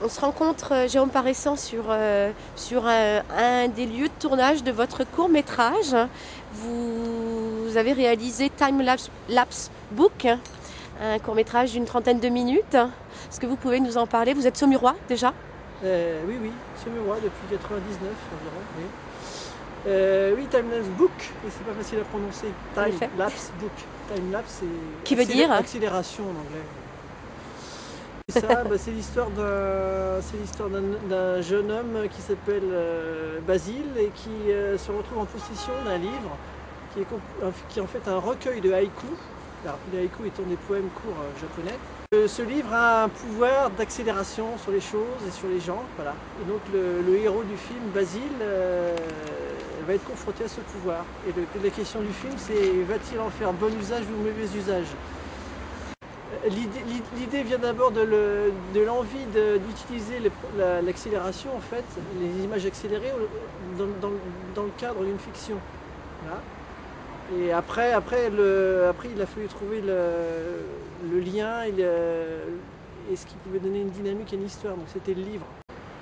On se rencontre, Jérôme Paressant, sur un des lieux de tournage de votre court-métrage. Vous avez réalisé Time Lapse Book, un court-métrage d'une trentaine de minutes. Est-ce que vous pouvez nous en parler? Vous êtes saumurois déjà? Oui, oui, Saumurois depuis 99 environ. Oui, oui, Timelapse Book, et c'est pas facile à prononcer. En effet. Timelapse Book. Timelapse, Qui veut c'est dire? accélération en anglais. Et ça, c'est l'histoire d'un jeune homme qui s'appelle Basile et qui se retrouve en possession d'un livre qui est en fait un recueil de haïkus. Alors, les haïkus étant des poèmes courts japonais. Ce livre a un pouvoir d'accélération sur les choses et sur les gens. Voilà. Et donc le héros du film, Basile, va être confronté à ce pouvoir. Et la question du film, c'est va-t-il en faire bon usage ou mauvais usage? L'idée vient d'abord de l'envie d'utiliser l'accélération, en fait, les images accélérées dans le cadre d'une fiction. Voilà. Et après, il a fallu trouver le lien et ce qui pouvait donner une dynamique à une histoire. Donc c'était le livre.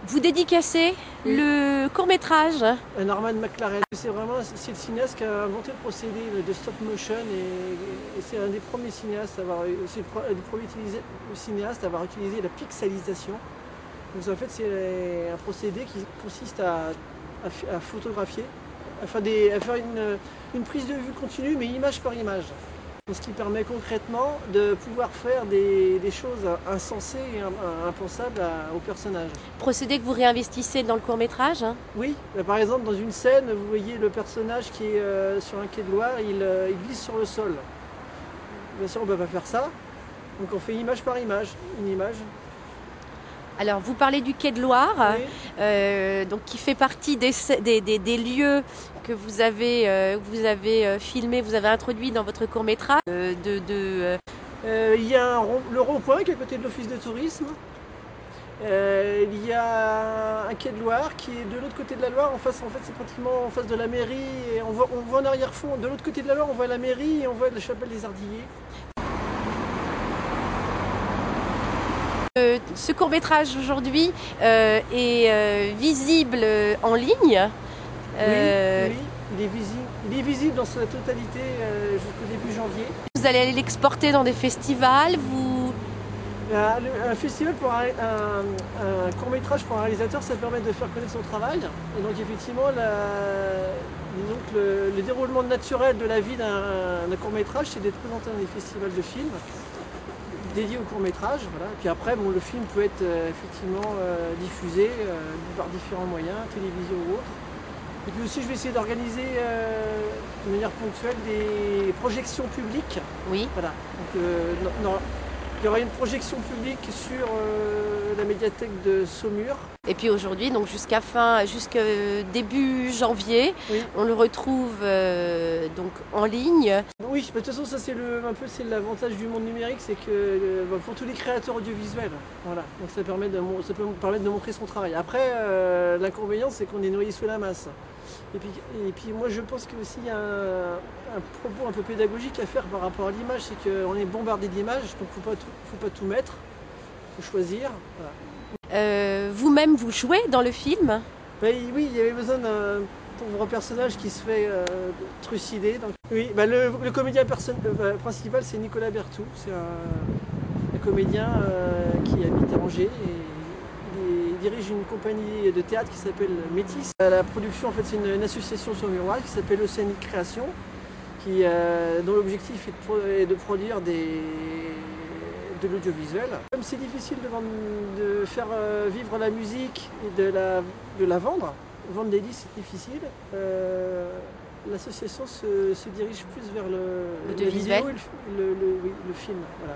Vous dédicacez Oui. le court-métrage. Norman McLaren. C'est le cinéaste qui a inventé le procédé de stop motion et c'est un des premiers cinéastes à avoir, à avoir utilisé la pixelisation. Donc en fait c'est un procédé qui consiste à photographier, à faire une prise de vue continue mais image par image. Ce qui permet concrètement de pouvoir faire des choses insensées et impensables aux personnages. Procédé que vous réinvestissez dans le court-métrage. Oui, par exemple dans une scène, vous voyez le personnage qui est sur un quai de Loire, il glisse sur le sol. Bien sûr, on ne peut pas faire ça, donc on fait image par image, une image. Alors, vous parlez du quai de Loire, Oui. donc qui fait partie des lieux que vous avez filmé, vous avez introduit dans votre court-métrage. Il y a le rond-point qui est à côté de l'office de tourisme. Il y a un quai de Loire qui est de l'autre côté de la Loire. En fait, c'est pratiquement en face de la mairie. Et on voit en arrière-fond, de l'autre côté de la Loire, on voit la mairie et on voit la chapelle des Ardillers. Ce court-métrage aujourd'hui est visible en ligne. Oui, oui, il est visible dans sa totalité jusqu'au début janvier. Vous allez aller l'exporter dans des festivals. Un festival pour un court-métrage pour un réalisateur, ça permet de faire connaître son travail. Et donc effectivement, le déroulement naturel de la vie d'un court-métrage, c'est d'être présenté dans des festivals de films dédiés au court-métrage. Voilà. Et puis après, le film peut être effectivement diffusé par différents moyens, télévision ou autre. Et puis aussi, je vais essayer d'organiser de manière ponctuelle des projections publiques. Oui. Voilà. Donc, il y aura une projection publique sur la médiathèque de Saumur. Et puis aujourd'hui, donc jusqu'à début janvier, Oui. on le retrouve donc en ligne. Oui, de toute façon, ça c'est c'est l'avantage du monde numérique, c'est que pour tous les créateurs audiovisuels, voilà, donc ça peut me permettre de montrer son travail. Après, l'inconvénient, c'est qu'on est noyé sous la masse. Et puis moi, je pense qu'il y a un propos un peu pédagogique à faire par rapport à l'image, c'est qu'on est bombardé d'images, donc faut pas tout mettre, faut choisir. Voilà. Vous-même, vous jouez dans le film? Oui, il y avait besoin d'un pauvre personnage qui se fait trucider. Donc, oui, le comédien principal, c'est Nicolas Berthou. C'est un comédien qui habite à Angers et il dirige une compagnie de théâtre qui s'appelle Métis. La production, en fait, c'est une association saumuroise qui s'appelle Océanique Création, dont l'objectif est de produire de l'audiovisuel. Comme c'est difficile de faire vivre la musique et de la vendre des disques c'est difficile, l'association se dirige plus vers la vidéo et le film. Voilà.